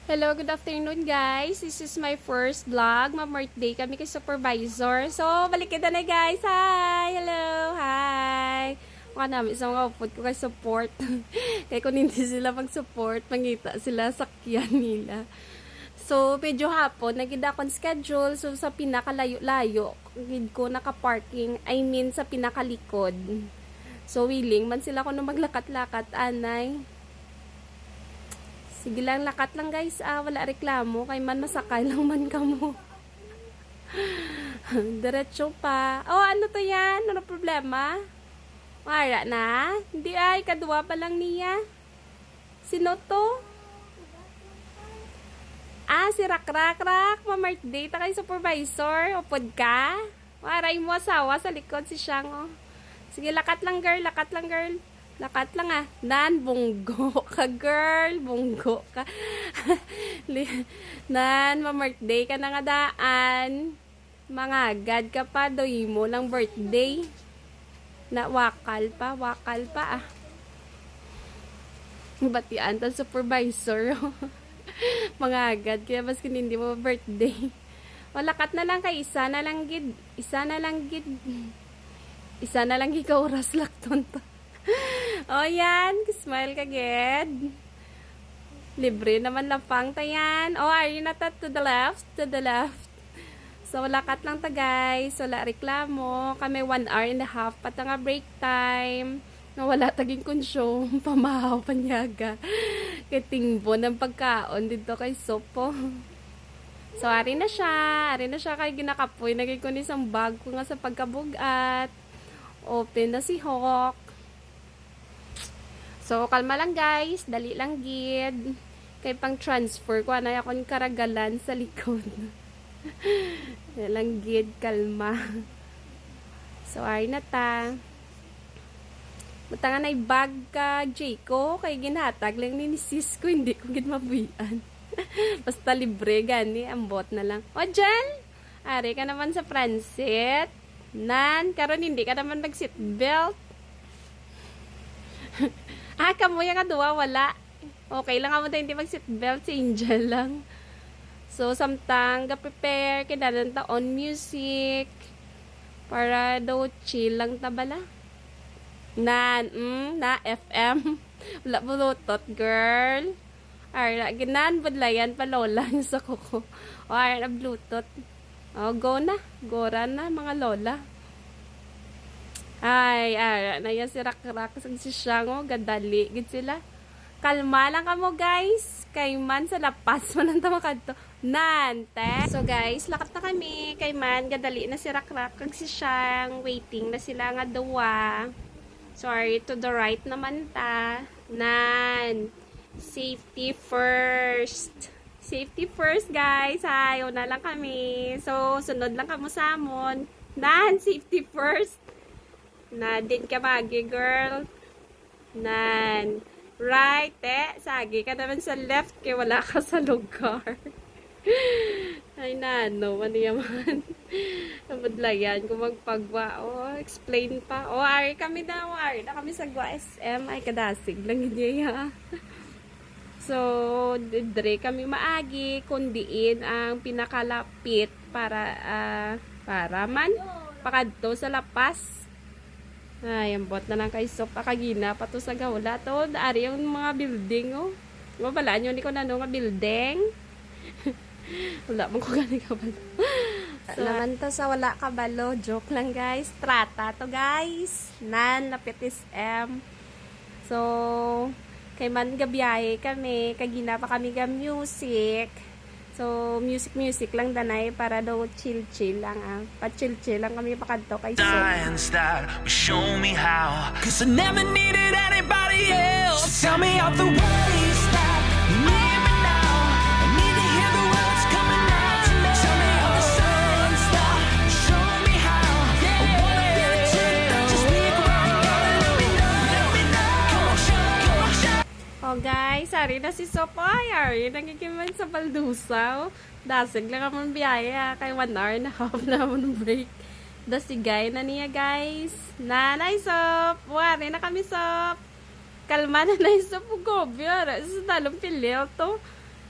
Hello, good afternoon guys. This is my first vlog. Ma-birthday kami kay supervisor. So, balik kita na guys. Hi! Hello! Hi! Mga namin sa mga upod ko kay support. Kaya kung hindi sila mag-support, mangita sila sakyan nila. So, medyo hapon, nagid akong schedule. So, sa pinakalayo-layo, gid ko naka-parking. I mean, sa pinakalikod. So, willing man sila ko na maglakat-lakat, anay. Sige lang, lakat lang guys. Wala reklamo. Kay man masakay lang man kamo. Diretso pa. Oh, ano to yan? Ano problema? Wala na? Hindi ay, kadua pa lang niya. Sino to? Si Rak. Ma-birthday ta kay supervisor. Upod ka? Waray mo asawa sa likod si Siyang. Oh. Sige, lakat lang girl. Lakat lang girl. Lakat lang Nan, bunggo ka girl. Bunggo ka. Nan, ma-birthday ka na nga daan. Mangagad ka pa. Doy mo ng birthday. Na wakal pa. Batian ta supervisor. Mangagad. Kaya mas hindi mo birthday. Lakat na lang kay isa na lang gid. Isa na lang ikaw oras lakton to. Oh, yan. Smile ka, ged. Libre naman lapang tayan. Oh, are you not to the left? To the left. So, lakat lang ta, guys. Wala reklamo. Kami 1.5 hours pata nga break time. Wala taging konsyong. Pamahaw, panyaga. Katingbo ng pagkaon dito kay Sopo. So, ari na siya. Kay ginakapoy. Nagay ko ni isang bag ko nga sa pagkabugat. Open na si Hawk. So, kalma lang guys. Dali lang gid. Kay pang transfer ko. Anay akong karagalan sa likod. Dali lang gid. Kalma. So, ay na ta. Butangan ay bag ka, Jayco. Kay ginhatag lang ni sis ko. Hindi ko gid mabuyan. Basta libre gani. Ambot na lang. O, Jen! Ari ka naman sa transit. Nan, karon hindi ka naman mag-seatbelt. Kamu yung kadua, wala. Okay lang ako tayo hindi mag-seatbelt, si Angel lang. So, samtang ga-prepare, kinanan ta on music. Para daw chill lang tabala. Na FM. Wala bulutot, girl. Ara, ginan, budlayan pa lola sa kuko. O, ara, bluetooth. O, go na. Gora na, mga lola. Ay, na yan si Rak si Siyang, gadali, gid sila. Kalma lang kamo guys. Kay man sa lapas man ang tamakadto. Nante. So guys, lakat na kami. Kay man, gadali na si Rak si Siyang. Waiting na sila nga duwa. Sorry, to the right naman ta. Nan. Safety first. Safety first guys. Ayaw na lang kami. So, sunod lang kamo sa amon. Nan, safety first. Na din ka magi, girl. Nan. Right, sagi ka naman sa left kaya wala ka sa lugar. Ay, nano, ano yaman. Nabudlayan kung magpagwa. Oh, explain pa. Oh, ari kami na. Ari na kami sa Gwa SM. Ay, kadasig lang hindi ha. So, dire kami maagi. Kundiin ang pinakalapit para man pakadto sa lapas. Ay, ambot na lang kay Sop. Akagina pa to sa gawla to. Dari yung mga building, oh. Wala nyo, hindi ko na nga building. Wala mong ko gani kabalo. So, naman to sa wala kabalo. Joke lang, guys. Trata to, guys. Lapit is M. So, kay man gabiyahe kami. Kagina pa kami ga music. So, music lang danay para daw chill lang pa-chill lang kami pakadto kay Show me how. 'Cause I never needed anybody else. So tell me all the ways that you need me now. I need to hear the words coming out to me. Tell me all the signs that show me how. I wanna feel it too. Just speak right now and let me know. Come on, show. Oh guys, ari na si Sopoy. Ari nagigiman sa Baldusa. Dasig lang naman biyaya. Kay 1.5 hours na naman break. Dasigay na niya guys. Nanay Sop. Wari na kami Sop. Kalma na Sop. Gobyo. Sa talong pilil to.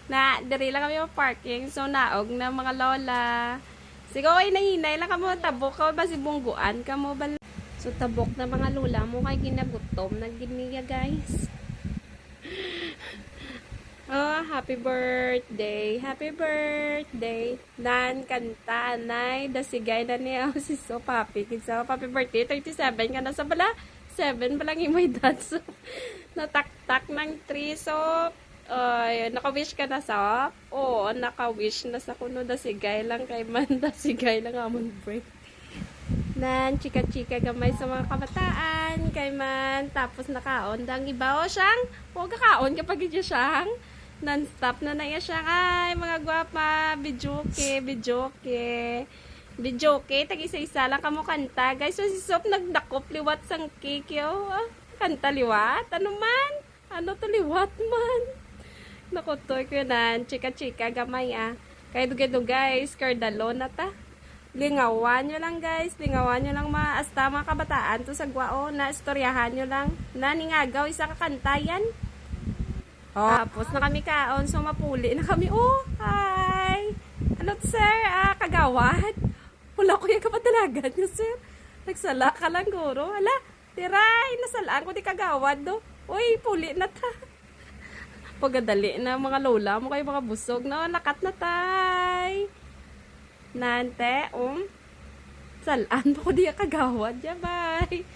Na, diri lang kami parking. So, naog na mga lola. Sigaw ay nahinay lang kamo. Tabok ka ba si bungguan ka mo ba? So, tabok na mga lola mo kay ginagutom na giniya guys. Oh, happy birthday. Happy birthday. Nan kanta nay dasigay na niya si So Papi. So, happy birthday. 37 ka na sa bala. 7 pa lang yung may dad. So, natak-tak ng 3. So, naka-wish ka na sa? Oo, naka-wish na sa kuno dasigay lang kay man dasigay lang amon break. Nan chika-chika gamay sa mga kabataan kay man tapos nakaon dang iba o siyang. Huwag kakaon kapag idyo siyang. Non-stop na naya siya. Ay, mga gwapa. Bijoke, bijoke. Bijoke. Tag-isa-isa lang kamo kanta. Guys, so si Sop nagdakop liwat sang cake. Ah, kanta liwat? Ano man? Ano to liwat man? Nakutoy ko nan. Chika-chika gamay ah. Kaya dugedo guys. Kardalo na ta. Lingawan nyo lang guys. Lingawan nyo lang asta mga kabataan to sa gwao. Na istoryahan nyo lang. Na ningagaw isa kakantayan. Oh. Tapos na kami kaon, so mapuli na kami. Oh, hi! Ano to, sir? Kagawad? Wala ko yung kapatalagan nyo, sir. Nagsala ka lang, guro. Hala, tiray, nasalaan ko di kagawad, do. Uy, puli na ta. Pagadali na mga lola mo kayo mga busog. No, lakat na tay. Nante, salaan mo ko di kagawad. Yeah, bye.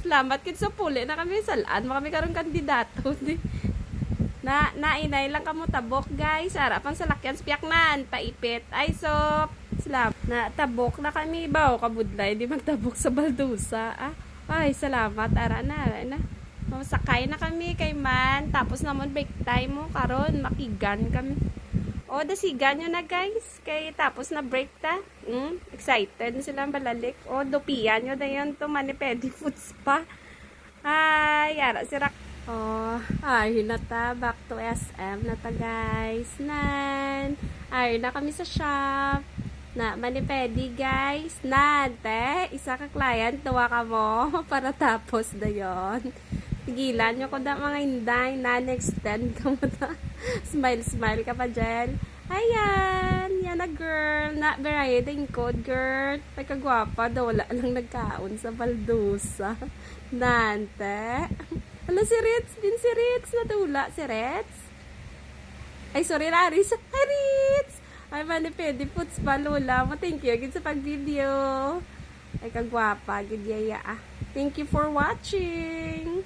Salamat kit sa puli na kami. Salaan mo kami karong kandidato. Nainay lang kamo tabok guys. Harapan sa lakyan sa piyaknan. Paipit. Ay sop. Salamat. Na tabok na kami. Baw kabudlay. Di magtabok sa baldusa. Ah. Ay salamat. Ara na. Sakay na kami kay man. Tapos naman break time mo. Karon makigan kami. O dasigan nyo na guys. Kay tapos na break ta. Excited na silang balalik. O dupian nyo na yun. To manipedi foods pa. Ay ara si Rak. Oh, ay na ta, back to SM na ta guys. Nan, ay na kami sa shop. Na manipedi guys. Nante, isa ka client, tuwa ka mo para tapos na yon. Tigilan nyo ko da mga inday. Nan-extend ka mo na. Smile ka pa dyan. Ayan, yan na girl. Na variety code girl. Pagkagwapa daw, wala lang nagkaon sa baldusa. Nante. Hala si Ritz, din si Ritz. Natula si Ritz. Ay, sorry, Raris. Hi, Ritz. Ay, manipedi puts pa, Lola mo. Thank you agad sa pag-video. Ay, kagwapa. Gidiyaya ah. Thank you for watching.